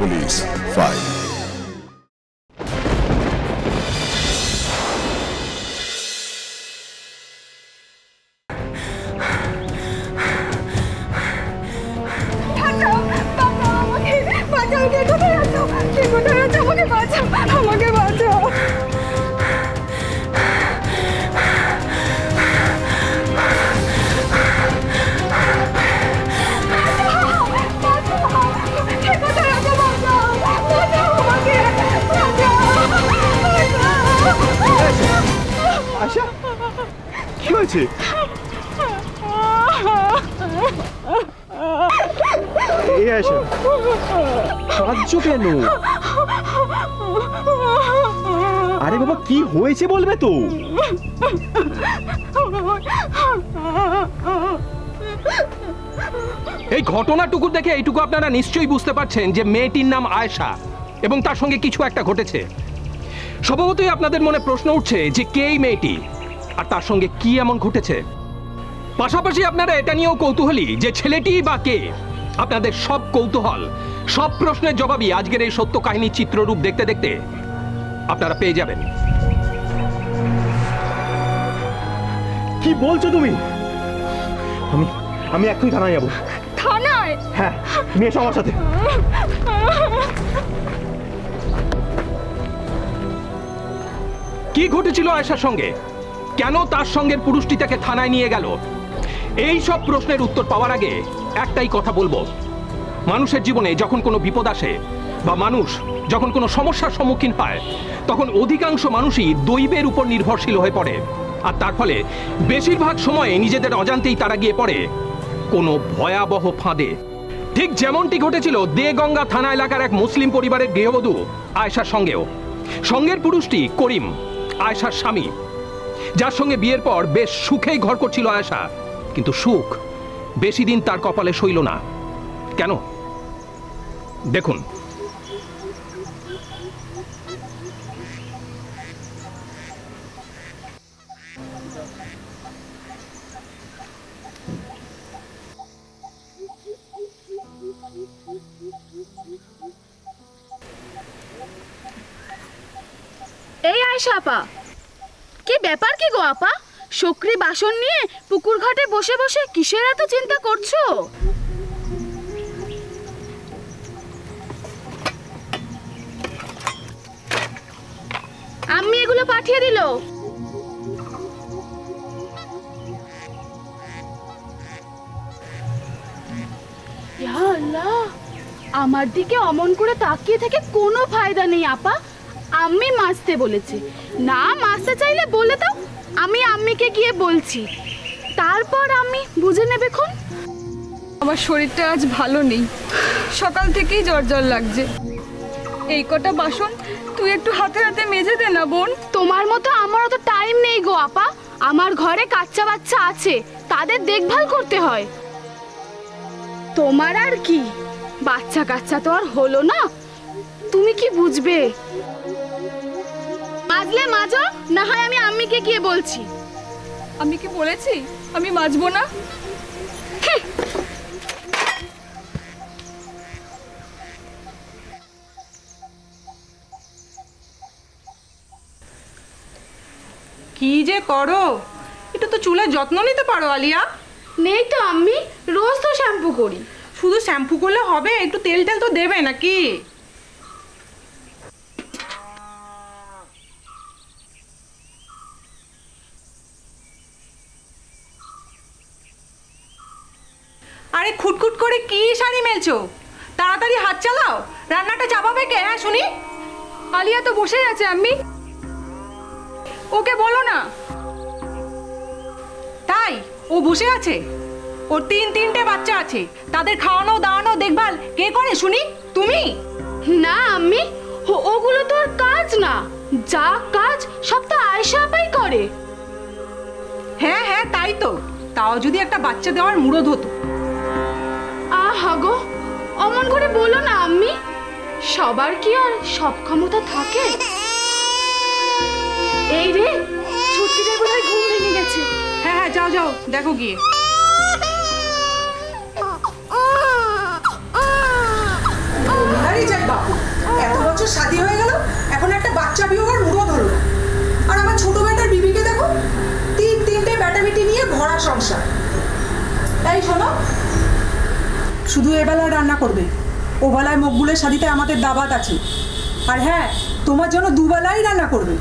Police file. আশা, কি হয়েছে? আশা, কাঁদছো কেন? আরে বাবা, কি হয়েছে বলবে তো? এই ঘটনাটুকু দেখে এইটুকু আপনারা নিশ্চয়ই বুঝতে পারছেন যে মেয়েটির নাম আয়েশা এবং তার সঙ্গে কিছু একটা ঘটেছে। স্বভাবতই আপনাদের মনে প্রশ্ন উঠছে যে কে এই মেয়েটি আর তার সঙ্গে কি এমন ঘটেছে। পাশাপাশি আপনারা এটা নিয়েও কৌতূহলী যে ছেলেটি বা কে। আপনাদের সব কৌতূহল, সব প্রশ্নের জবাবই আজকের এই সত্য কাহিনীর চিত্ররূপ দেখতে দেখতে আপনারা পেয়ে যাবেন। কি বলছো তুমি? আমি এক্ষুনি থানায় যাবো। থানায়? হ্যাঁ, তুমি এসো আমার সাথে। কি ঘটেছিল আয়েশার সঙ্গে? কেন তার সঙ্গের পুরুষটি তাকে থানায় নিয়ে গেল? এই সব প্রশ্নের উত্তর পাওয়ার আগে একটাই কথা বলবো, মানুষের জীবনে যখন কোনো বিপদ আসে বা মানুষ যখন কোনো সমস্যার সম্মুখীন পায়, তখন অধিকাংশ মানুষই দৈবের উপর নির্ভরশীল হয়ে পড়ে। আর তার ফলে বেশিরভাগ সময়ে নিজেদের অজান্তেই তারা গিয়ে পড়ে কোনো ভয়াবহ ফাঁদে। ঠিক যেমনটি ঘটেছিল দেগঙ্গা থানা এলাকার এক মুসলিম পরিবারের গৃহবধূ আয়েশার সঙ্গেও। সঙ্গের পুরুষটি করিম, আয়েশার স্বামী, যার সঙ্গে বিয়ের পর বেশ সুখেই ঘর করছিল আয়েশা। কিন্তু সুখ বেশি দিন তার কপালে সইল না। কেন? দেখুন। এই আয়েশা আপা, কি ব্যাপার কি গো আপা? শক্রি বাসন নিয়ে পুকুর ঘাটে বসে বসে কিসের এত চিন্তা করছো? আম্মি এগুলো পাঠিয়ে দিল। ইয়া আল্লাহ, আমার দিকে অমন করে তাকিয়ে থেকে কোনো ফায়দা নেই আপা। আম্মি মাজতে বলেছে, না মাজতে চাইলে বলে দাও, আমি আম্মিকে গিয়ে বলছি, তারপর আম্মি বুঝে নেবে খন। আমার শরীরটা আজ ভালো নেই, সকাল থেকেই জ্বর জ্বর লাগছে। এই কটা বাসন তুই একটু হাতে হাতে মেজে দে না বোন। তোমার মতো আমার অত টাইম নেই গো আপা। আমার ঘরে বাচ্চা বাচ্চা আছে, তাদের দেখভাল করতে হয়। তোমার আর কি, বাচ্চা কাচ্চা তো আর হলো না, তুমি কি বুঝবে? মাজলে মাজো, না হয় আমি আম্মিকে গিয়ে বলছি। আমি কি বলেছি আমি মাজবো না? কি যে করো, একটু তো চুলের যত্ন নিতে পারো আলিয়া। নেই তো আম্মি, রোজ তো শ্যাম্পু করি। শুধু শ্যাম্পু করলে হবে, একটু তেল টেল তো দেবে নাকি? আরে খুটখুট করে কি শাড়ি মেলছো? তাড়াতাড়ি হাত চালাও, রান্নাটা চাপাবে কে? হ্যাঁ শুনি। আলিয়া তো বসেই আছে আম্মি, ওকে বলো না। তাই ও বসে আছে? ওর তিনটে বাচ্চা আছে, তাদের খাওয়ানো দাওয়ানো দেখভাল কে করে শুনি? তুমি? না আম্মি, ওগুলো তো আর কাজ না, যা কাজ সব তো আয়েশা আপাই করে। হ্যাঁ হ্যাঁ তাই তো, তাও যদি একটা বাচ্চা দেওয়ার মুরদ হতো। আহা গো, অমন করে বলো না আম্মি, সবার কি আর সব ক্ষমতা থাকে? এই রে, ছুটকিটার বোধহয় ঘুম ভেঙে গেছে। হ্যাঁ হ্যাঁ যাও যাও, দেখো গিয়ে। আরে যাই বাবা, বছর শাদী হয়ে গেল, এখন একটা বাচ্চা বিয়োগের মুড়ো ধরো। আর আমার ছোট বেটার বিবিকে দেখো, তিনটে বেটা বেটি নিয়ে ভরা সংসার। এই শোনো, শুধু এবেলায় রান্না করবে, ওবেলায় মকবুলের শাদিতে আমাদের দাবাত আছে। আর হ্যাঁ, তোমার জন্য দুবেলাই রান্না করবে।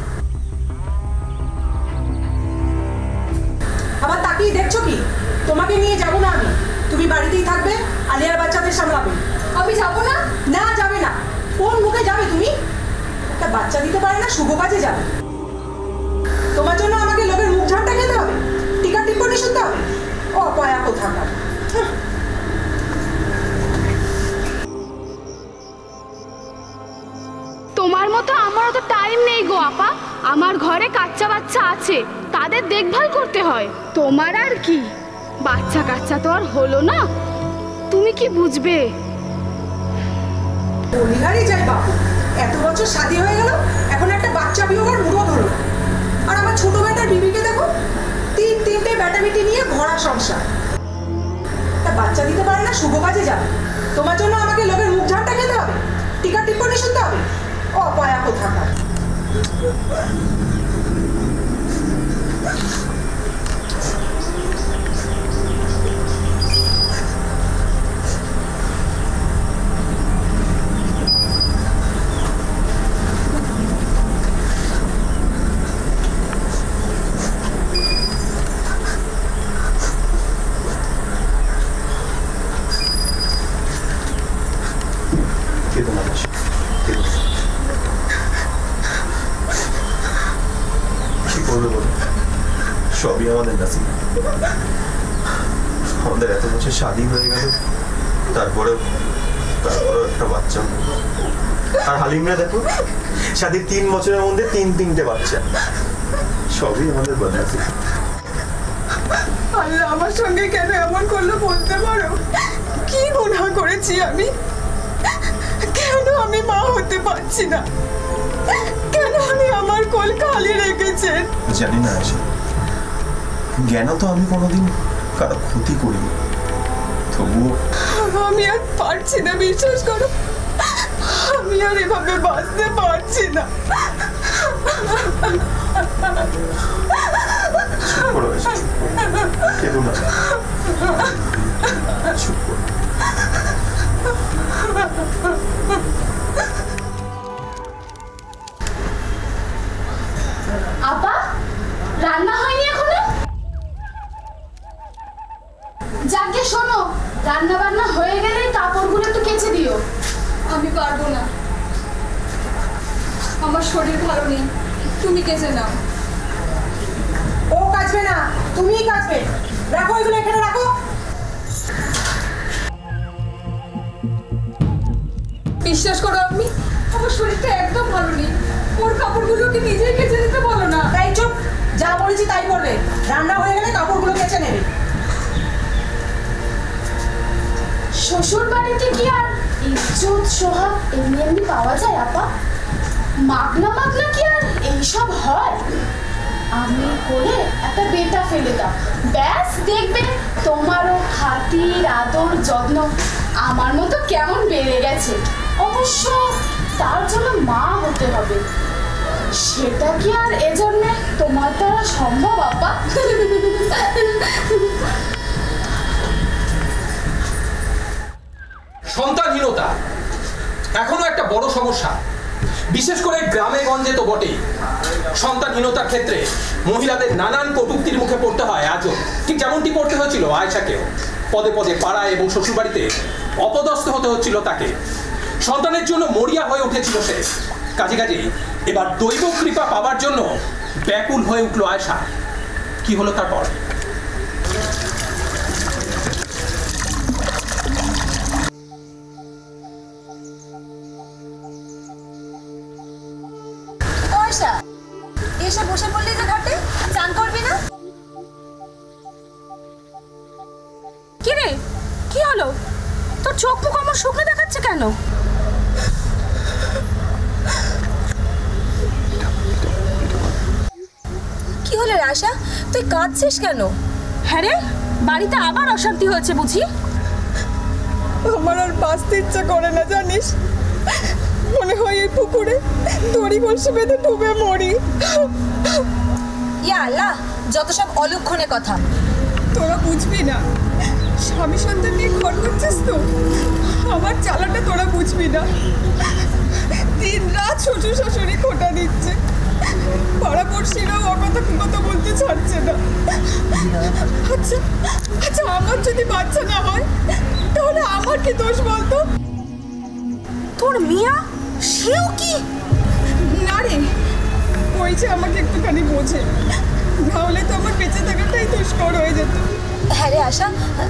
আবার তাকিয়ে দেখছো কি? তোমাকে নিয়ে যাবো না আমি, তুমি বাড়িতেই থাকবে, আলিয়ার বাচ্চাদের সামলাবে। আমি যাবো না। না, যাবে না। কোন মুখে যাবে তুমি? একটা বাচ্চা দিতে পারে না, শুভ কাজে যাবে। তোমার জন্য আমাকে লোকের মুখ ঝাড়টা খেতে হবে, টিকা টিপ্পনি শুনতে হবে। অপয়া কোথাকার। তোমার মতো আমারও তো টাইম নেই গো আপা। আমার ঘরে বাচ্চা আছে, তাদের দেখভাল করতে হয়। তোমার আর কি, বাচ্চা তো আর হলো না, তুমি কি বুঝবে? বলিহারি যাই বাবু, এত বছর শাদী হয়ে গেল, এখন একটা বাচ্চা বিয়োগের মুড়ো ধরো। আর আমার ছোট বেটার বিবিকে দেখো, তিনটে বেটা বেটি নিয়ে ভরা সংসার। একটা বাচ্চা দিতে পারে না, শুভ কাজে যাবে। তোমার জন্য আমাকে লোকের মুখ ঝাড়টা খেতে হবে, টিকা টিপ্পনি শুনতে হবে। অপয়া কোথাকার। সবই আমাদের নাসিব। আমাদের এত বছর শাদী হয়ে গেল, তারপরে একটা বাচ্চা। আর হালিমরা দেখো, শাদীর 3 বছরের মধ্যে তিনটে বাচ্চা। সবই আমাদের বদনাসিব। আল্লাহ আমার সঙ্গে কেন এমন করলো বলতে পারো? কি গুনাহ করেছি আমি? কেন আমি মা হতে পারছি না? কেন আমি আমার কোল খালি রেখেছেন? জানি না আয়শা, জ্ঞান তো আমি কোনোদিন কারো ক্ষতি করিনি, তবুও আমি আর পারছি না, বিশ্বাস করো, আমি আর এভাবে বাঁচতে পারছি না। চুপ করো আয়শা, কেঁদো না, চুপ করো। আপা, রান্না হয়নি এখনো? যাকে শোনো, রান্না বান্না হয়ে গেলে কাপড়গুলো একটু কেচে দিও। আমি পারবো না, আমার শরীর ভালো নেই, তুমি কেচে নাও। ও কাচবে না, তুমিই কাচবে। রাখো এগুলো এখানে, রাখো। বিশ্বাস করো আমি, আমার শরীরটা একদম ভালো নেই। ওর কাপড়গুলোকে নিজেই কেচে দিতে বলো না। তাই চুপ, যা বলেছি তাই করবে। রান্না হয়ে গেলে কাপড়গুলো কেচে নেবে। শ্বশুর বাড়িতে কি আর ইজ্জত সোহাগ এমনি পাওয়া যায় আপা? মাগনা কি আর এইসব হয়? আমি করে একটা বেটা ফেলে দাও, ব্যাস দেখবে তোমারও খাতির আদর যত্ন আমার মতো কেমন বেড়ে গেছে। অবশ্য তার জন্য মা হতে হবে, সেটা কি আর এজন্যে তোমার দ্বারা সম্ভব আপা? সন্তানহীনতা এখনো একটা বড় সমস্যা, বিশেষ করে গ্রামে গঞ্জে তো বটেই। সন্তানহীনতার ক্ষেত্রে মহিলাদের নানান কটূক্তির মুখে পড়তে হয় আজও, ঠিক যেমনটি পড়তে হয়েছিল আয়েশাকেও। পদে পদে পাড়ায় এবং শ্বশুরবাড়িতে অপদস্থ হতে হচ্ছিল তাকে। সন্তানের জন্য মরিয়া হয়ে উঠেছিল সে। কাজেই এবার দৈব কৃপা পাওয়ার জন্য ব্যাকুল হয়ে উঠল আয়েশা। কি হলো তারপর? এসে বসে পড়লি যে ঘাটে, চান করবি না? কি রে, কি হলো? তোর চোখ মুখ আমার শুকনো দেখাচ্ছে কেন? কি হলো রে আয়শা, তুই কাঁদছিস কেন? হ্যাঁ রে, বাড়িতে আবার অশান্তি হয়েছে বুঝি? আমার আর বাঁচতে ইচ্ছা করে না জানিস। মনে মনে হয় এই পুকুরে দড়ি কলসি বেঁধে ডুবে মরি। ইয়া আল্লাহ, যত সব অলক্ষণে কথা। তোরা বুঝবি না, স্বামী সন্তান নিয়ে ঘর করছিস তো, আমার জ্বালাটা তোরা বুঝবি না। দিন রাত শ্বশুর শাশুড়ি খোঁটা দিচ্ছে, পাড়া পড়শিরাও অকথা কুকথা বলতে ছাড়ছে না। আচ্ছা আচ্ছা, আমার যদি বাচ্চা না হয় তাহলে আমার কি দোষ বলতো? তোর মিয়া সেও কি? না রে, ওই যে আমাকে একটুখানি বোঝে, নাহলে তো আমার বেঁচে থাকাটাই দুষ্কর হয়ে যেত। হ্যাঁ রে আশা,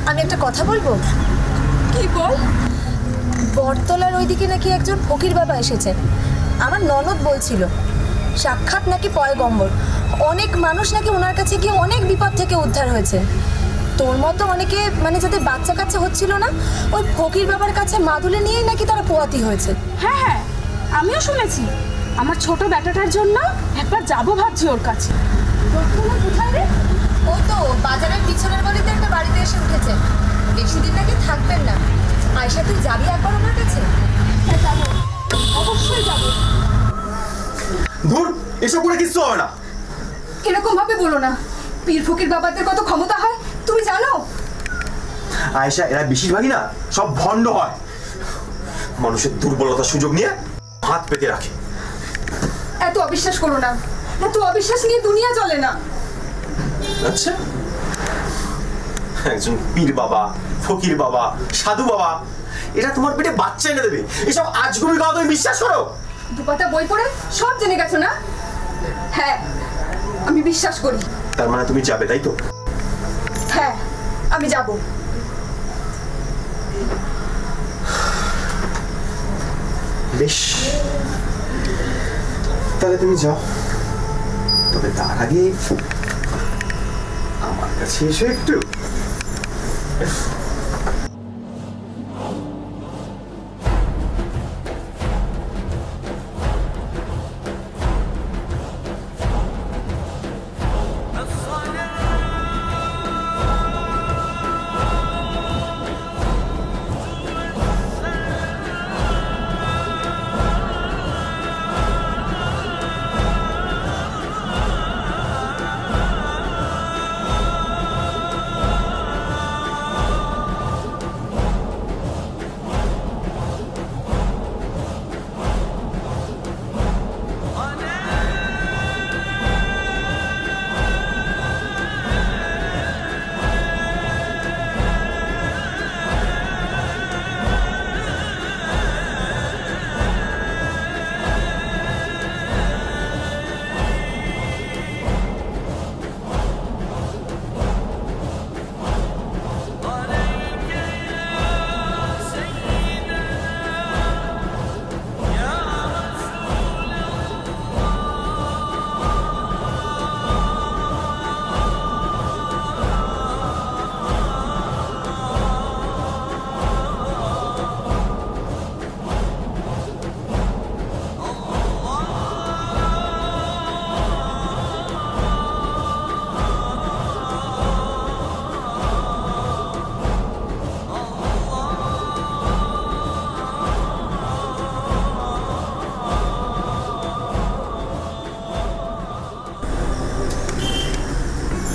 আমি একটা কথা বলবো। কি বল? বটতলার ওইদিকে নাকি একজন ফকির বাবা এসেছেন, আমার ননদ বলছিল। সাক্ষাৎ নাকি পয়গম্বর, অনেক মানুষ নাকি ওনার কাছে গিয়ে অনেক বিপদ থেকে উদ্ধার হয়েছে। তোর মতো অনেকে মানে যাদের বাচ্চা কাচ্চা হচ্ছিল না, ওই ফকির বাবার কাছে মাদুলে নিয়েই নাকি তারা পোয়াতি হয়েছে। হ্যাঁ হ্যাঁ, আমিও শুনেছি। আমার ছোট বেটাটার জন্য একবার যাবো ভাবছি ওর কাছে। বর্তমান কোথায় রে? ওই তো বাজারের পিছনের গলিতে একটা বাড়িতে এসে উঠেছে, বেশি দিন নাকি থাকবেন না। আয়শা, তুই যাবি একবার ওনার কাছে? হ্যাঁ যাবো, অবশ্যই যাবো। ধুর, এসব করে কিছু হবে না। এরকম ভাবে বলো না, পীর ফকির বাবাদের কত ক্ষমতা হয় তুমি জানো? আয়েশা, এরা বেশিরভাগই না সব ভণ্ড হয়, মানুষের দুর্বলতার সুযোগ নিয়ে হাত পেতে রাখে। এত অবিশ্বাস করো না, এত অবিশ্বাস নিয়ে দুনিয়া চলে না। আচ্ছা, একজন পীর বাবা, ফকির বাবা, সাধু বাবা, এটা তোমার পেটে বাচ্চা এনে দেবে, এসব আজগুবি কথা তুমি বিশ্বাস করো? দুপাতা বই পড়ে সব জেনে গেছো না? হ্যাঁ, আমি বিশ্বাস করি। তার মানে তুমি যাবে, তাই তো? হ্যাঁ, আমি যাব। বেশ, তাহলে তুমি যাও, তবে তার আগে আমার কাছে এসো একটু।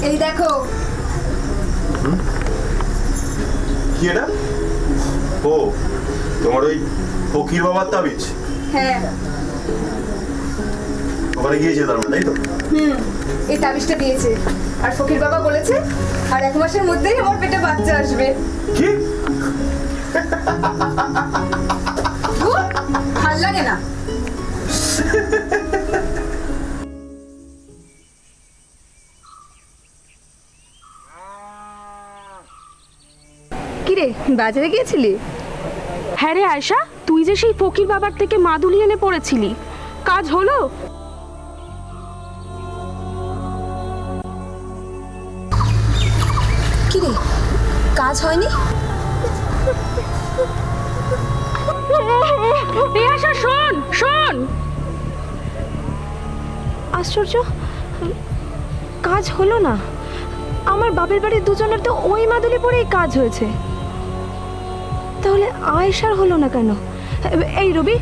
এই দেখো। কি এটা? ও, তোমার ওই ফকির বাবার তাবিজ? হ্যাঁ। ওখানে গিয়েছে তার মানে, তাই তো? এই তাবিজটা দিয়েছে, আর ফকির বাবা বলেছে আর 1 মাসের মধ্যেই আমার পেটে বাচ্চা আসবে। কি? ভাল লাগে না? কিরে, বাজারে গিয়েছিলি? হ্যাঁ রে আয়শা, তুই যে সেই ফকির বাবার থেকে মাদুলি এনে পড়েছিলি, কাজ হলো? কিরে, কাজ হয়নি? আয়শা শোন শোন। আশ্চর্য, কাজ হলো না। আমার বাপের বাড়ির দুজনের তো ওই মাদুলি পরেই কাজ হয়েছে, তাহলে আয়েশার হলো না কেন? এই রবি,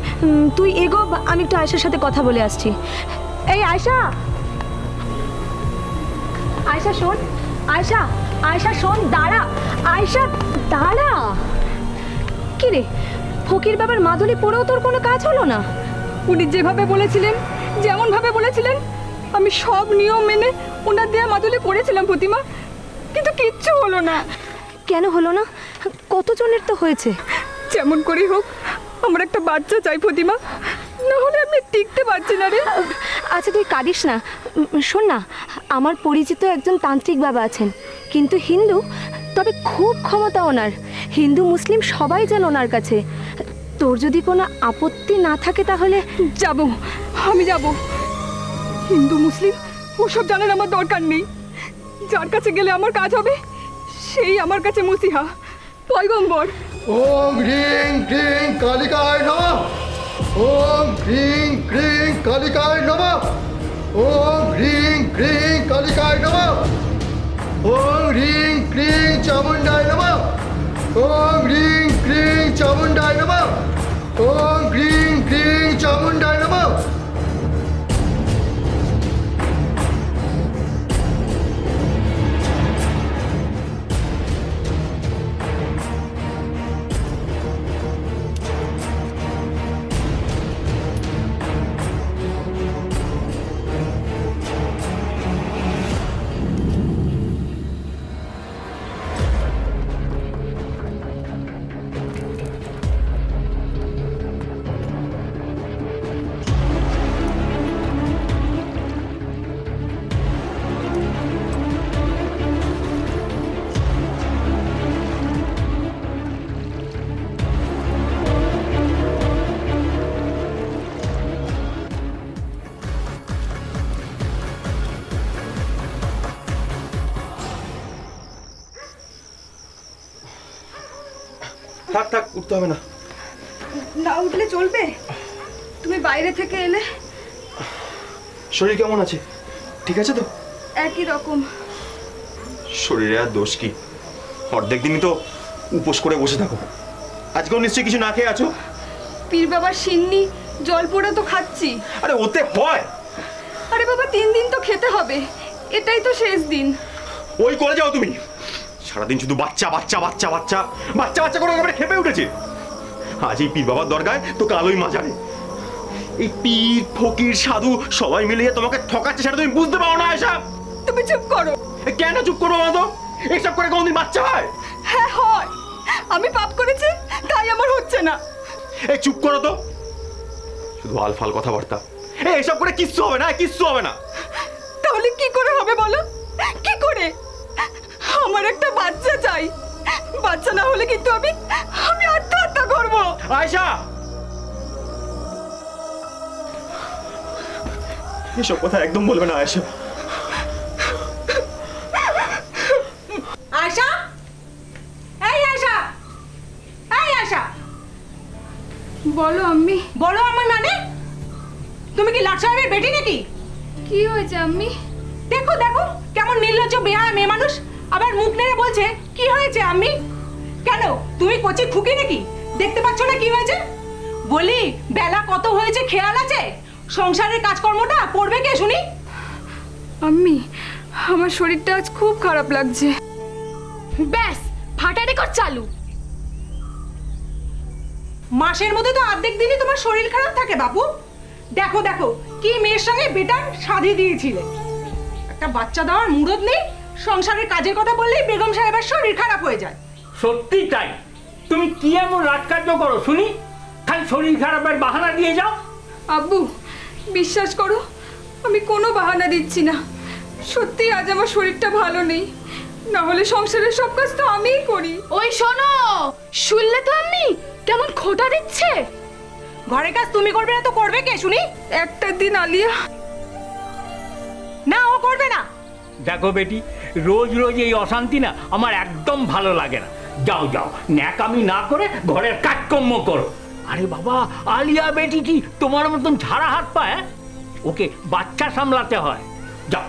তুই এগো, আমি একটু আয়শার সাথে কথা বলে আসছি। এই আয়শা, আয়শা শোন, আয়শা, আয়শা শোন, দাঁড়া, আয়শা দাঁড়া। কি রে, ফকির বাবার মাদুলি পড়েও তোর কোনো কাজ হলো না? উনি যেভাবে বলেছিলেন, যেমনভাবে বলেছিলেন, আমি সব নিয়ম মেনে ওনার দেয়া মাদুলি পড়েছিলাম প্রতিমা, কিন্তু কিচ্ছু হলো না। কেন হলো না? কতজনের তো হয়েছে। যেমন করেই হোক আমার একটা বাচ্চা চাই প্রতিমা, না হলে আমি টিকতে পারছি না রে। আচ্ছা তুই কাঁদিস না। শোন না, আমার পরিচিত একজন তান্ত্রিক বাবা আছেন, কিন্তু হিন্দু, তবে খুব ক্ষমতা ওনার। হিন্দু মুসলিম সবাই যেন ওনার কাছে। তোর যদি কোনো আপত্তি না থাকে তাহলে যাব, আমি যাব। হিন্দু মুসলিম ওসব জানার আমার দরকার নেই। যার কাছে গেলে আমার কাজ হবে সেই আমার কাছে মসিহা, পয়গম্বর। ওম হ্রিং ক্রিং কালিকায় নমঃ। ওম হ্রিং ক্রিং কালিকায় নমঃ। ওম হ্রিং ক্রিং কালিকায় নমঃ। ওম হ্রিং ক্রিং চামুণ্ডায় নমঃ। ওম হ্রিং ক্রিং চামুণ্ডায় নমঃ। ওম হ্রিং ক্রিং চামুণ্ডায় নমঃ। থাক থাক, উঠতে হবে না। না উঠলে চলবে? তুমি বাইরে থেকে এলে। শরীর কেমন আছে? ঠিক আছে তো? একই রকম। শরীরে আর দোষ কি? অর্ধেক দিনই তো উপোস করে বসে থাকো। আজকেও নিশ্চয়ই কিছু না খেয়ে আছো। পীর বাবার সিন্নি জল পোড়া তো খাচ্ছি। আরে ওতে হয়? আরে বাবা 3 দিন তো খেতে হবে, এটাই তো শেষ দিন। ওই করে যাও তুমি। সারাদিন শুধু বাচ্চা বাচ্চা বাচ্চা বাচ্চা বাচ্চা বাচ্চা করে একেবারে খেপে উঠেছে। আজ এই পীর বাবার দরগায় তো কালোই মাজারে। এই পীর ফকির সাধু সবাই মিলিয়ে তোমাকে ঠকাচ্ছে, সেটা তুমি বুঝতে পারো না আয়েশা। তুমি চুপ করো। কেন চুপ করবো বলো তো? এইসব করে কোনদিন বাচ্চা হয়? হ্যাঁ হয়, আমি পাপ করেছি তাই আমার হচ্ছে না। এই চুপ করো তো, শুধু আলফাল কথাবার্তা। এইসব করে কিচ্ছু হবে না, কিচ্ছু হবে না। তাহলে কি করে হবে বলো? কি করে? আমার একটা বাচ্চা চাই, বাচ্চা না হলে কিন্তু আমি আত্মহত্যা করব। আয়েশা, এসব কথা একদম বলবে না আয়েশা। আয়শা, এই আয়শা, এই আয়শা। বলো আম্মি। বলো আমার মানে? তুমি কি লাট সাহেবের বেটি নাকি? কি হয়েছে আম্মি? দেখো দেখো কেমন নির্লজ্জ বেহায়া মেয়ে মানুষ, আবার মুখ নেড়ে বলছে কি হয়েছে আম্মি। কেন তুমি কচি খুকি নাকি? দেখতে পাচ্ছ না কি হয়েছে? বলি বেলা কত হয়েছে খেয়াল আছে? সংসারের কাজকর্মটা করবে কে শুনি? আম্মি আমার শরীরটা আজ খুব খারাপ লাগছে। ব্যাস, ফাটা রেকর্ড চালু। মাসের মধ্যে তো অর্ধেক দিনই তোমার শরীর খারাপ থাকে বাবু। দেখো দেখো কি মেয়ের সঙ্গে বেটার শাদি দিয়েছিলে। একটা বাচ্চা দেওয়ার মুরদ নেই, সংসারের কাজের কথা বললেই বেগম সাহেবের শরীর খারাপ হয়ে যায়। সত্যি তাই। তুমি কি এমন রাজকার্য করো শুনি? খালি শরীর খারাপের বাহানা দিয়ে যাও। আব্বু বিশ্বাস করো, আমি কোনো বাহানা দিচ্ছি না। সত্যি আজ আমার শরীরটা ভালো নেই, না হলে সংসারের সব কাজ তো আমিই করি। ওই শোনো, শুনলে তো আম্মি কেমন খোঁটা দিচ্ছে? ঘরের কাজ তুমি করবে না তো করবে কে শুনি? একটা দিন আলিয়া। না ও করবে না। দেখো বেটি, রোজ রোজ এই অশান্তি না আমার একদম ভালো লাগে না। যাও যাও, ন্যাকামি না করে ঘরের কাজকর্ম করো। আরে বাবা, আলিয়া বেটি কি তোমার মতন ঝাড়া হাত পায়? ওকে বাচ্চা সামলাতে হয়। যাও,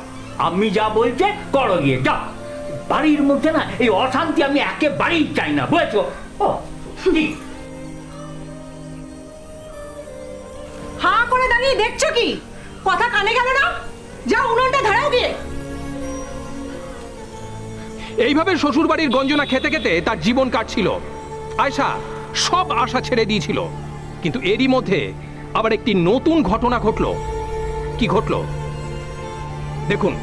আমি যা বলছে করো গিয়ে, যাও। বাড়ির মধ্যে না এই এই অশান্তি আমি একেবারেই চাই না, বুঝেছো? ও ঠিক। আচ্ছা, তুমি যা বলছো তাই করবো। যাও, যাও, ন্যাকামি না করে ঘরের কাজকর্ম করো। আরে বাবা, আলিয়া বেটি কি তোমার মতন ঝাড়া হাত পায়? ওকে বাচ্চা সামলাতে হয়। যাও, বাড়ির মধ্যে না এই অশান্তি আমি একেবারেই চাই না, বুঝেছো? ও ঠিক। দাঁড়িয়ে দেখছো কি? কথা কানে গেল না? যাও উনুনটা ধরাও গিয়ে। এইভাবে শ্বশুরবাড়ির গঞ্জনা খেতে খেতে তার জীবন কাটছিল। আয়শা সব আশা ছেড়ে দিয়েছিল, কিন্তু এরই মধ্যে আবার একটি নতুন ঘটনা ঘটলো। কি ঘটলো দেখুন।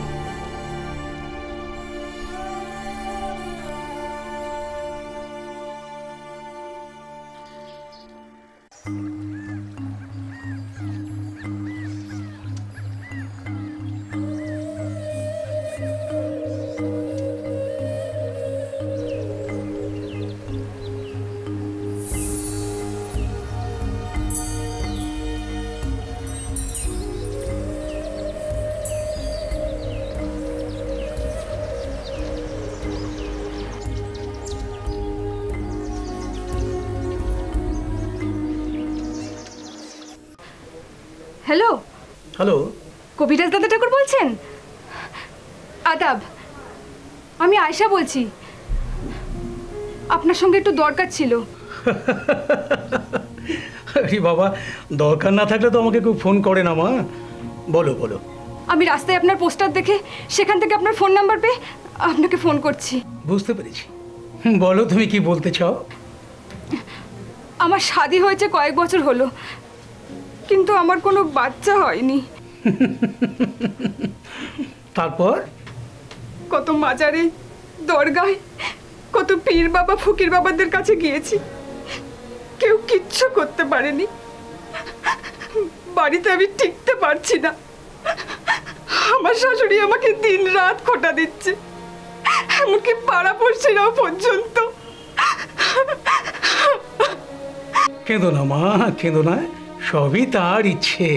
হ্যালো হ্যালো, কবিরাজ দাদা ঠাকুর বলছেন? আদাব, আমি আয়শা বলছি। আপনার সঙ্গে একটু দরকার ছিল। আরে বাবা, দরকার না থাকলে তো আমাকে কেউ ফোন করে না মা। বলো বলো। আমি রাস্তায় আপনার পোস্টার দেখে সেখান থেকে আপনার ফোন নাম্বার পেয়ে আপনাকে ফোন করছি। বুঝতে পেরেছি, বলো তুমি কি বলতে চাও। আমার শাদী হয়েছে কয়েক বছর হলো, কিন্তু আমার কোনো বাচ্চা হয়নি। তারপর? কত মাজারে, দরগায়, কত পীর বাবা ফকির বাবাদের কাছে গিয়েছি, কেউ কিচ্ছু করতে পারেনি। বাড়িতে আমি টিকতে পারছি না। আমার শাশুড়ি আমাকে দিন রাত খোটা দিচ্ছে, এমনকি পাড়াপড়শিরাও পর্যন্ত। কেঁদো না মা, কেঁদো না, সবই তার ইচ্ছে।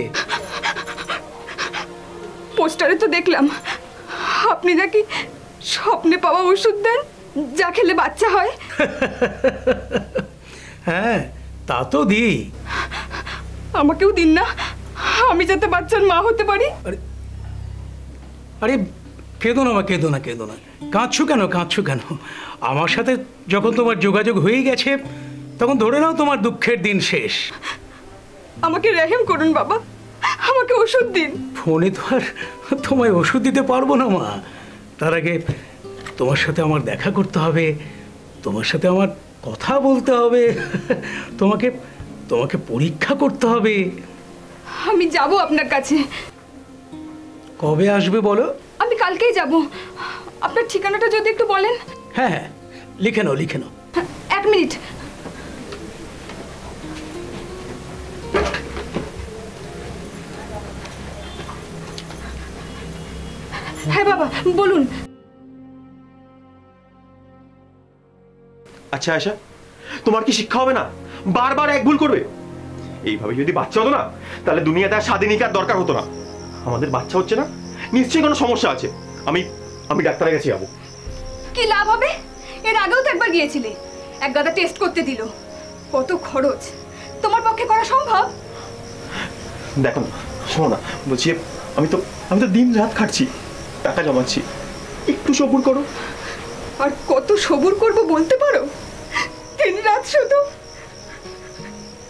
পোস্টারে তো দেখলাম আপনি নাকি স্বপ্নে পাওয়া ওষুধ দেন, যা খেলে বাচ্চা হয়। হ্যাঁ, তা তো দিই। আমাকেও দিন না, আমি যাতে বাচ্চার মা হতে পারি। আরে কেঁদো না মা, কেঁদো না, কেঁদো না। কাঁদছো কেন, কাঁদছো কেন? আমার সাথে যখন তোমার যোগাযোগ হয়ে গেছে, তখন ধরে নাও তোমার দুঃখের দিন শেষ। আমাকে রেহেম করুন বাবা, আমাকে ওষুধ দিন। ফোনে তো আর তোমায় ওষুধ দিতে পারবো না মা। তার আগে তোমার সাথে আমার দেখা করতে হবে, তোমার সাথে আমার কথা বলতে হবে, তোমাকে তোমাকে পরীক্ষা করতে হবে। আমি যাব আপনার কাছে। কবে আসবে বলো? আমি কালকেই যাব। আপনার ঠিকানাটা যদি একটু বলেন। হ্যাঁ হ্যাঁ, লিখে নাও, লিখে নাও। এক মিনিট। হ্যাঁ বাবা বলুন। আচ্ছা আয়শা, তোমার কি শিক্ষা হবে না? বারবার এক ভুল করবে। এইভাবে যদি বাচ্চা হতো না, তাহলে দুনিয়াতে আর স্বাধীনিকার দরকার হতো না। আমাদের বাচ্চা হচ্ছে না, নিশ্চয়ই কোনো সমস্যা আছে। আমি আমি ডাক্তারের কাছে যাবো। কি লাভ হবে? এর আগেও তো একবার গিয়েছিলে, এক গাদা টেস্ট করতে দিল। কত খরচ, তোমার পক্ষে করা সম্ভব? দেখো না, শোনো না, বলছি আমি তো দিন রাত খাটছি, টাকা জমাচ্ছি, একটু সবুর করো। আর কত সবুর করব বলতে পারো? দিন রাত শুধু।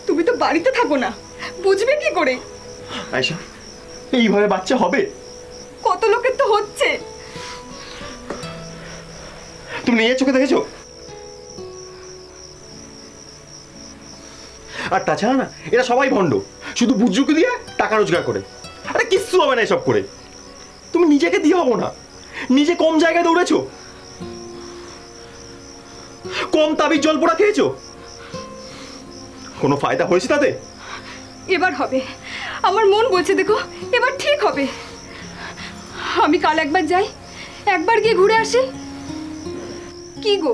তুমি তো বাড়িতে থাকো না, বুঝবে কি করে? আয়শা, এইভাবে বাচ্চা হবে? কত লোকের তো হচ্ছে। তুমি নিজের চোখে দেখেছো? আর তাছাড়া না, এরা সবাই ভণ্ড, শুধু বুঝুকে দিয়ে টাকা রোজগার করে। আরে কিচ্ছু হবে না এসব করে। তুমি নিজেকে দিয়ে হবো না, নিজে কম জায়গায় দৌড়েছো, কম তাবিজ জল পোড়া খেয়েছো, কোনো ফায়দা হয়েছে তাতে? এবার হবে, আমার মন বলছে দেখো, এবার ঠিক হবে। আমি কাল একবার যাই, একবার গিয়ে ঘুরে আসি। কি গো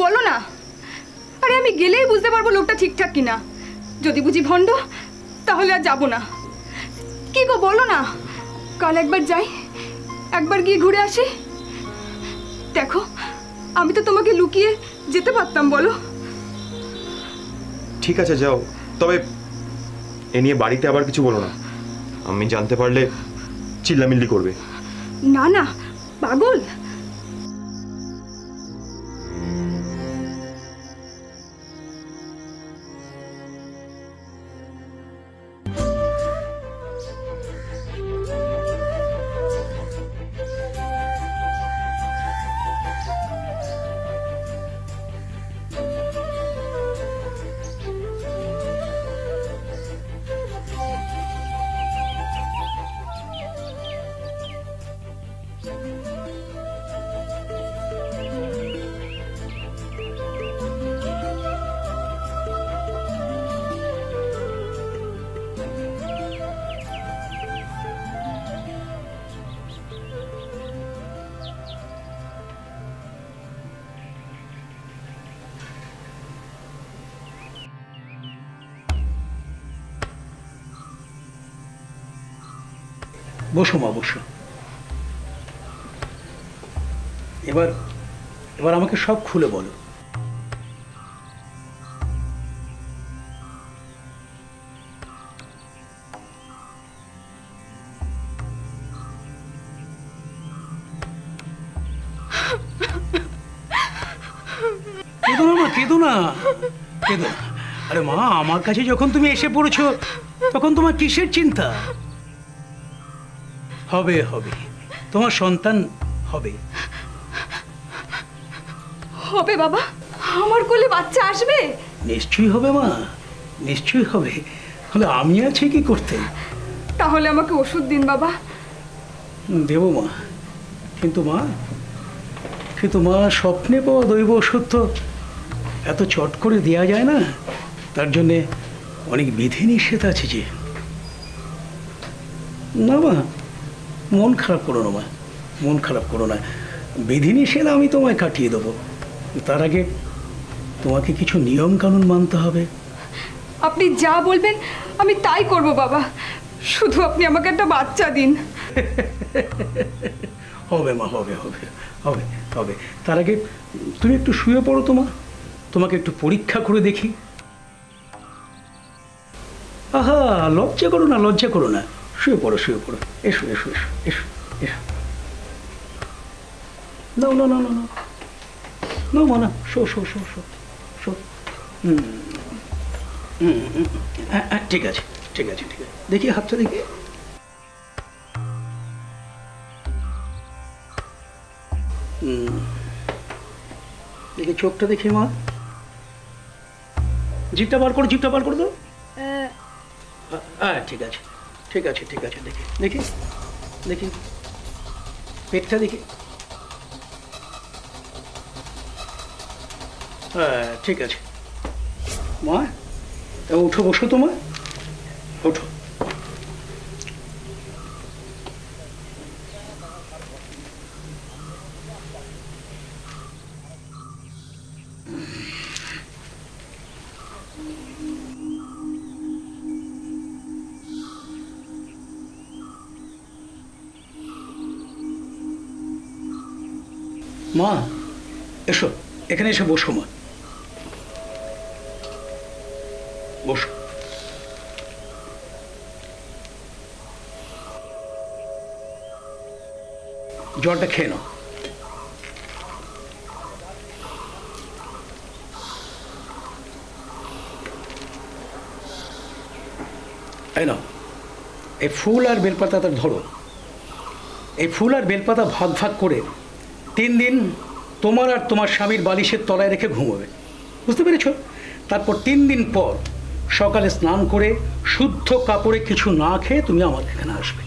বলো না? আরে আমি গেলেই বুঝতে পারবো লোকটা ঠিকঠাক কিনা। যদি বুঝি ভণ্ড, তাহলে আর যাবো না। কি গো বলো না? কাল একবার যাই, একবার গিয়ে ঘুরে আসি। দেখো, আমি তো তোমাকে লুকিয়ে যেতে পারতাম, বলো? ঠিক আছে যাও, তবে এ নিয়ে বাড়িতে আবার কিছু বলো না। আমি জানতে পারলে চিল্লামিল্লি করবে। না না, পাগল। বসো মা, বসো। এবার এবার আমাকে সব খুলে বলো। কেঁদো না মা, কেঁদো না, কেঁদো না। আরে মা, আমার কাছে যখন তুমি এসে পড়েছো তখন তোমার কিসের চিন্তা? হবে হবে, তোমার সন্তান হবে। হবে বাবা, আমার কোলে বাচ্চা আসবে? নিশ্চয়ই হবে মা, নিশ্চয়ই হবে। তাহলে আমি আছি কি করতে? তাহলে আমাকে ওষুধ দিন বাবা। দেবো মা, কিন্তু মা স্বপ্নে পাওয়া দৈব ওষুধ তো এত চট করে দেওয়া যায় না, তার জন্যে অনেক বিধি নিষেধ আছে যে। না মা, মন খারাপ করো না মা, মন খারাপ করো না। বিধি নিষেধ আমি তোমায় কাটিয়ে দেবো, তার আগে তোমাকে কিছু নিয়ম কানুন মানতে হবে। আপনি যা বলবেন আমি তাই করব বাবা, শুধু আপনি আমাকে একটা বাচ্চা দিন। হবে মা, হবে হবে হবে হবে। তার আগে তুমি একটু শুয়ে পড়ো তো মা, তোমাকে একটু পরীক্ষা করে দেখি। আহা, লজ্জা করো না, লজ্জা করো না, শুয়ে পড়ো, শুয়ে পড়ো। এসো এসো এসো এসো এসো। না না না না না না মা, না, show show show show show. ঠিক আছে ঠিক আছে ঠিক আছে, দেখি হাতটা দেখি। দেখি চোখটা দেখি মা, জিভটা বার করো, জিভটা বার করে দাও। হ্যাঁ ঠিক আছে ঠিক আছে ঠিক আছে, দেখি দেখি দেখি পেটটা দেখি। হ্যাঁ ঠিক আছে মা, উঠো, বসো তো মা, ওঠো। মা এসো, এখানে এসে বসো মা, বসো। জলটা খেয়ে নাও। এই নাও, এই ফুল আর বেলপাতাটা ধরো। এই ফুল আর বেলপাতা ভাগ ভাগ করে 3 দিন তোমার আর তোমার স্বামীর বালিশের তলায় রেখে ঘুমোবে, বুঝতে পেরেছ? তারপর 3 দিন পর সকালে স্নান করে শুদ্ধ কাপড়ে কিছু না খেয়ে তুমি আমার এখানে আসবে।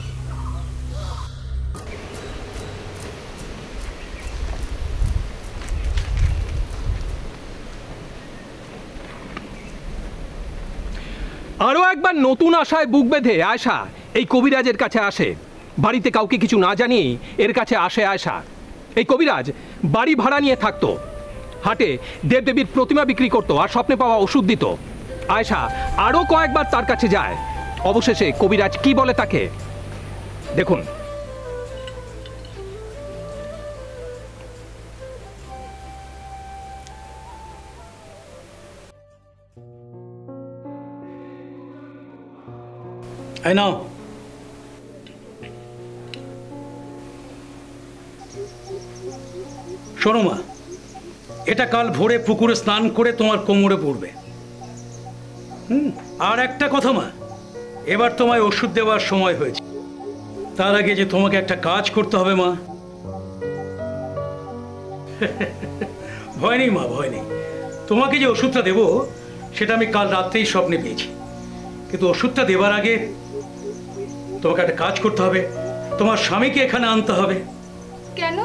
আরো একবার নতুন আশায় বুক বেঁধে আয়শা এই কবিরাজের কাছে আসে। বাড়িতে কাউকে কিছু না জানিয়ে এর কাছে আসে আয়শা। এই কবিরাজ বাড়ি ভাড়া নিয়ে থাকতো, হাটে দেবদেবীর প্রতিমা বিক্রি করতো আর স্বপ্নে পাওয়া ওষুধ দিত। আয়শা আরো কয়েকবার তার কাছে যায়। অবশেষে কবিরাজ কি বলে তাকে দেখুন। এই নাও, শোনো মা, এটা কাল ভোরে পুকুরে স্নান করে তোমার কোমরে পড়বে। আর একটা কথা মা, এবার তোমায় ওষুধ দেওয়ার সময় হয়েছে। তার আগে যে তোমাকে একটা কাজ করতে হবে মা। ভয় নেই মা, ভয় নেই। তোমাকে যে ওষুধটা দেবো সেটা আমি কাল রাত্রেই স্বপ্নে পেয়েছি, কিন্তু ওষুধটা দেবার আগে তোমাকে একটা কাজ করতে হবে। তোমার স্বামীকে এখানে আনতে হবে। কেন?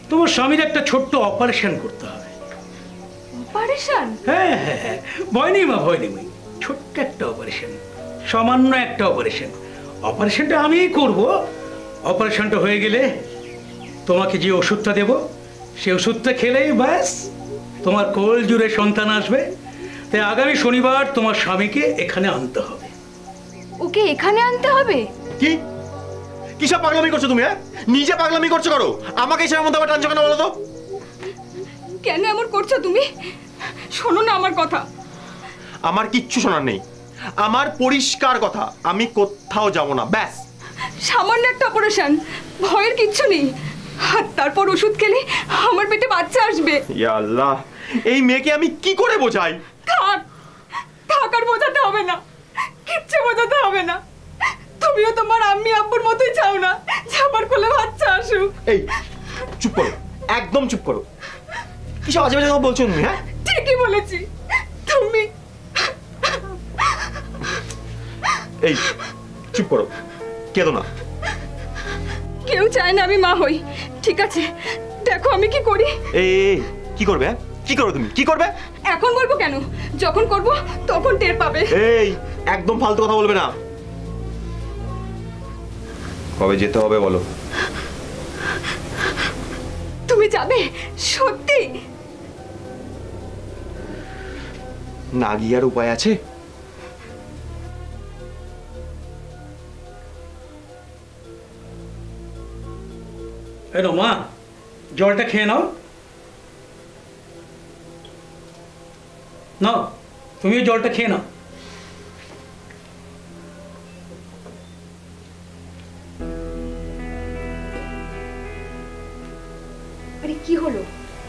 তোমার স্বামীর একটা ছোট্ট অপারেশন করতে হবে। অপারেশন? হ্যাঁ হ্যাঁ হ্যাঁ, ভয় নেই মা, ভয় নেই। ছোট্ট একটা অপারেশন, সামান্য একটা অপারেশন। অপারেশনটা আমিই করব। অপারেশনটা হয়ে গেলে তোমাকে যে ওষুধটা দেব সেই ওষুধটা খেলেই ব্যাস তোমার কোল জুড়ে সন্তান আসবে। তাই আগামী শনিবার তোমার স্বামীকে এখানে আনতে হবে। ওকে এখানে আনতে হবে? কি কিসব পাগলামি করছো তুমি? হ্যাঁ, নিজে পাগলামি করছো করো, আমাকে এসবের মধ্যে আবার টানছো কেন বলো তো? কেন এমন করছো তুমি? শোনো না আমার কথা। আমার কিচ্ছু শোনার নেই, আমার পরিষ্কার কথা, আমি কোথাও যাব না, ব্যাস। সামান্য একটা অপারেশন, ভয়ের কিচ্ছু নেই। আর তারপর ওষুধ খেলে আমার পেটে বাচ্চা আসবে। ইয়া আল্লাহ, এই মেয়েকে আমি কি করে বোঝাই? থাক থাক, আর বোঝাতে হবে না, কিচ্ছু বোঝাতে হবে না। তুমিও তোমার আম্মি আব্বুর মতোই চাও না যে আমার কোলে বাচ্চা আসুক। এই চুপ করো, একদম চুপ করো। কিসব আজে বাজে কথা বলছো তুমি? হ্যাঁ, ঠিকই বলেছি। তুমি এই চুপ করো, কেঁদো না। কেউ চায় না আমি মা হই, ঠিক আছে? দেখো আমি কি করি। এই কি করবে? কি করবে তুমি? কি করবে? এখন বলবো কেন? যখন করব তখন টের পাবে। এই একদম ফালতু কথা বলবে না। কবে যেতে হবে বলো? তুমি যাবে সত্যি? না গিয়ে আর উপায় আছে? মা, জলটা খেয়ে নাও। নাও, তুমিও জলটা খেয়ে নাও। আরে কি হলো,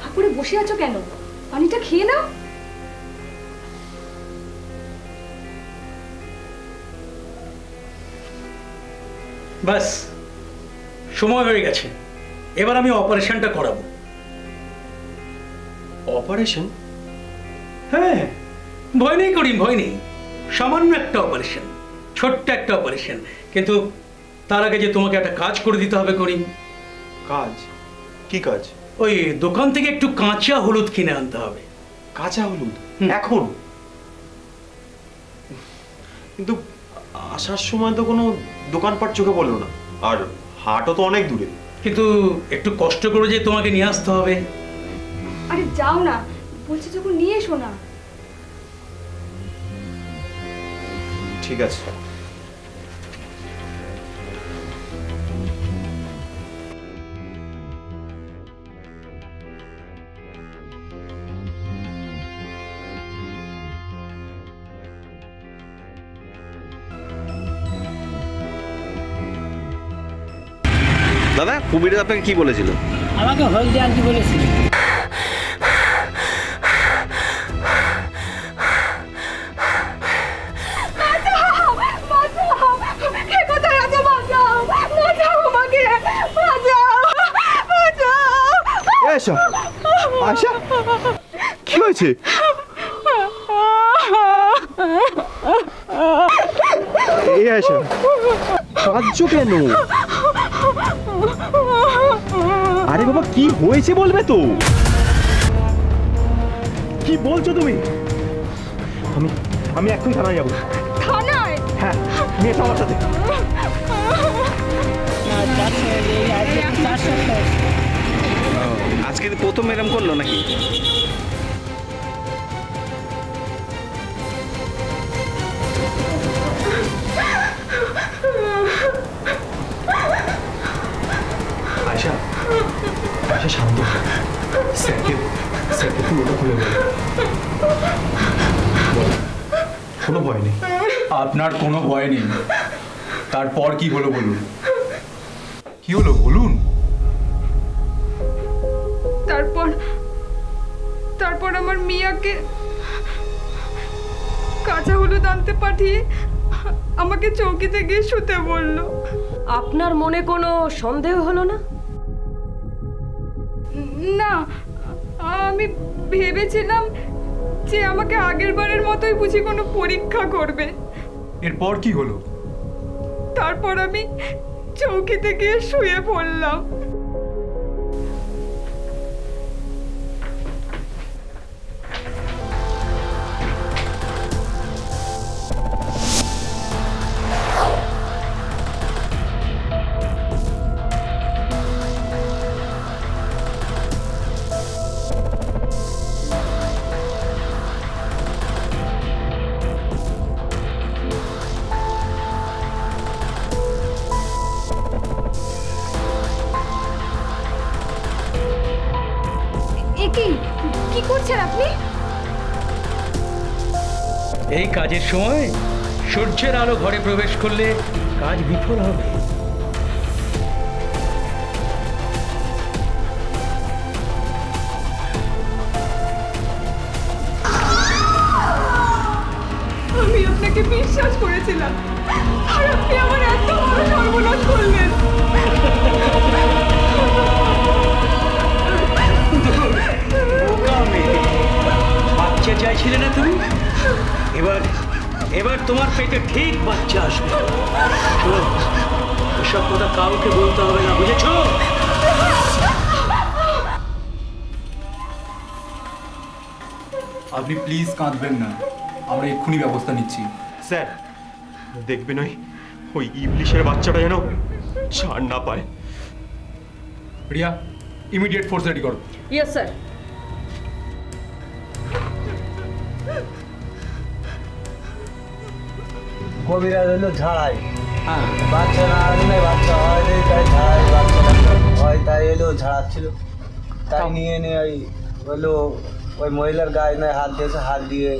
হাঁপুড়ে বসে আছো কেন? পানিটা খেয়ে নাও। বাস, সময় হয়ে গেছে, এবার আমি অপারেশনটা করাবো। অপারেশন? হ্যাঁ, ভয় নেই করিম, ভয় নেই। সামান্য একটা অপারেশন, ছোট্ট একটা অপারেশন, কিন্তু তার আগে যে তোমাকে একটা কাজ করে দিতে হবে করিম। কাজ? কি কাজ? ওই দোকান থেকে একটু কাঁচা হলুদ কিনে আনতে হবে। কাঁচা হলুদ? এখন? কিন্তু আসার সময় তো কোনো দোকানপাট চোখে পড়লো না, আর হাটও তো অনেক দূরে। কিন্তু একটু কষ্ট করে যে তোমাকে নিয়ে আসতে হবে। আরে যাও না, বলছি যখন নিয়ে এসো না। ঠিক আছে। দাদা, কুমির আপনাকে কি বলেছিল? আমাকে হলদি আনতে বলেছিল। আয়শা, আয়শা, কি হয়েছে? এই আয়শা, কাঁদছো কেন? আরে বাবা, কি হয়েছে বলবে তো? কি বলছো তুমি? আমি এখন থানায় যাবো। থানায়? হ্যাঁ, নিয়ে এসো আমার সাথে। আজকে প্রথম এরম করলো নাকি? আয়শা, আয়শা শান্ত, স্যারকে পুরোটা খুলে বলো। কোনো ভয় নেই। আপনার কোনো ভয় নেই। তারপর কি হলো বলুন? কি হলো বলুন? তারপর আমার মিয়াকে কাঁচা হলুদ আনতে পাঠিয়ে আমাকে চৌকিতে গিয়ে শুতে বলল। আপনার মনে কোনো সন্দেহ হলো না? না, আমি ভেবেছিলাম যে আমাকে আগের বারের মতোই বুঝি কোনো পরীক্ষা করবে। এরপর কি হলো? তারপর আমি চৌকিতে গিয়ে শুয়ে পড়লাম। এই কাজের সময় সূর্যের আলো ঘরে প্রবেশ করলে কাজ বিফল হবে। আমি আপনাকে বিশ্বাস করেছিলাম আর আপনি আমার এত বড় সর্বনাশ করলেন। বাচ্চা চাইছিলে না তুমি? এবার তোমার পেটে ঠিক বাচ্চা আসবে। এসব কথা কাউকে বলতে হবে না, বুঝেছ? আপনি প্লিজ কাঁদবেন না, আমরা এক্ষুনি ব্যবস্থা নিচ্ছি। স্যার দেখবেন ওই ইবলিশের বাচ্চাটা যেন ছাড় না পায়। রিয়া, ইমিডিয়েট ফোর্স রেডি করো। Yes sir. কবিরাজ হলো ঝাড়াই, বাচ্চা না আসলে বাচ্চা হয় তাই ঝাড়াই, বাচ্চা হয় তাই এলো ঝাড়াচ্ছিল, তাই নিয়ে ওই হলো ওই মহিলার গায়ে নয় হাত দিয়েছে, হাত দিয়ে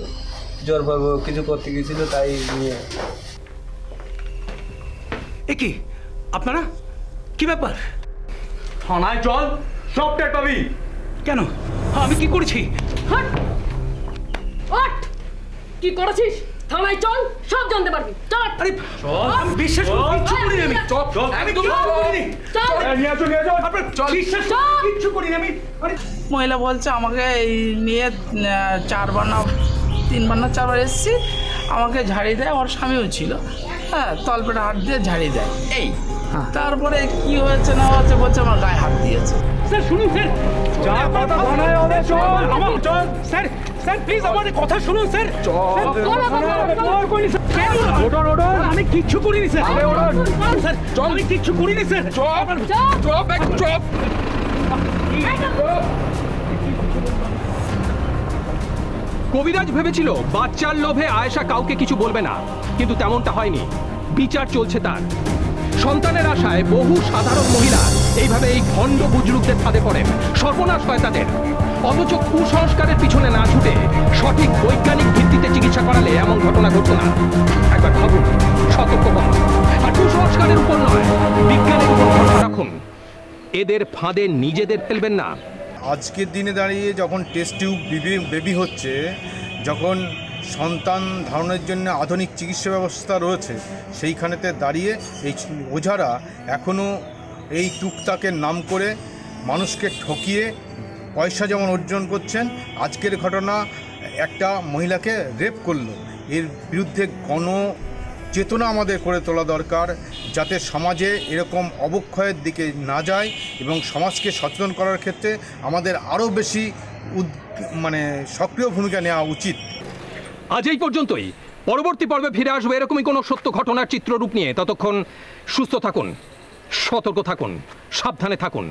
জোর করবো কিছু করতে গেছিল তাই নিয়ে। এ কি আপনারা, কি ব্যাপার? থানায় চল, সব টের পাবি। কেন, আমি কি করেছি? কি করেছিস? থানায় চল, সব জানতে পারবি। চল। আরে আমি বিশ্বাস কিচ্ছু করিনি আমি। চল চল, আমি কিচ্ছু করিনি। চল নিয়ে আসো আপনার চল, বিশ্বাস কিচ্ছু করিনি আমি। মহিলা বলছে আমাকে এই নিয়ে 4বার না 3বার না 4বার এসেছি, আমাকে ঝাড়ি দেয়, ওর স্বামীও ছিল, হ্যাঁ তলপেটে হাত দিয়ে ঝাড়ি দেয়। এই তারপরে কি হয়েছে না হয়েছে বলছে আমার গায়ে হাত দিয়েছে। স্যার শুনুন স্যার, যা কথা থানায় হবে চল, আমার চল স্যার, স্যার প্লিজ আমাদের কথা শুনুন স্যার। আমি কিচ্ছু করিনি স্যার, স্যার চল, আমি কিচ্ছু করিনি স্যার। কবিরাজ ভেবেছিল বাচ্চার লোভে আয়েশা কাউকে কিছু বলবে না, কিন্তু তেমনটা হয়নি। বিচার চলছে তার। সন্তানের আশায় বহু সাধারণ মহিলা এইভাবে এই ভণ্ড বুজরুকদের ফাঁদে পড়েন, সর্বনাশ হয় তাদের। অথচ কুসংস্কারের পিছনে না ছুটে সঠিক বৈজ্ঞানিক ভিত্তিতে চিকিৎসা করালে এমন ঘটনা ঘটতো না। একবার ভাবুন, সতর্ক হন, আর কুসংস্কারের উপর নয়, বিজ্ঞানের উপর ভরসা রাখুন। এদের ফাঁদে নিজেদের ফেলবেন না। আজকের দিনে দাঁড়িয়ে যখন টেস্ট টিউব বেবি হচ্ছে, যখন সন্তান ধারণের জন্য আধুনিক চিকিৎসা ব্যবস্থা রয়েছে, সেইখানেতে দাঁড়িয়ে এই ওঝারা এখনও এই টুকটাকের নাম করে মানুষকে ঠকিয়ে পয়সা যেমন অর্জন করছেন। আজকের ঘটনা একটা মহিলাকে রেপ করলো, এর বিরুদ্ধে চেতনা আমাদের করে তোলা দরকার, যাতে সমাজে এরকম অবক্ষয়ের দিকে না যায় এবং সমাজকে সচেতন করার ক্ষেত্রে আমাদের আরও বেশি সক্রিয় ভূমিকা নেওয়া উচিত। আজ এই পর্যন্তই। পরবর্তী পর্বে ফিরে আসবে এরকমই কোনো সত্য ঘটনার চিত্ররূপ নিয়ে। ততক্ষণ সুস্থ থাকুন, সতর্ক থাকুন, সাবধানে থাকুন।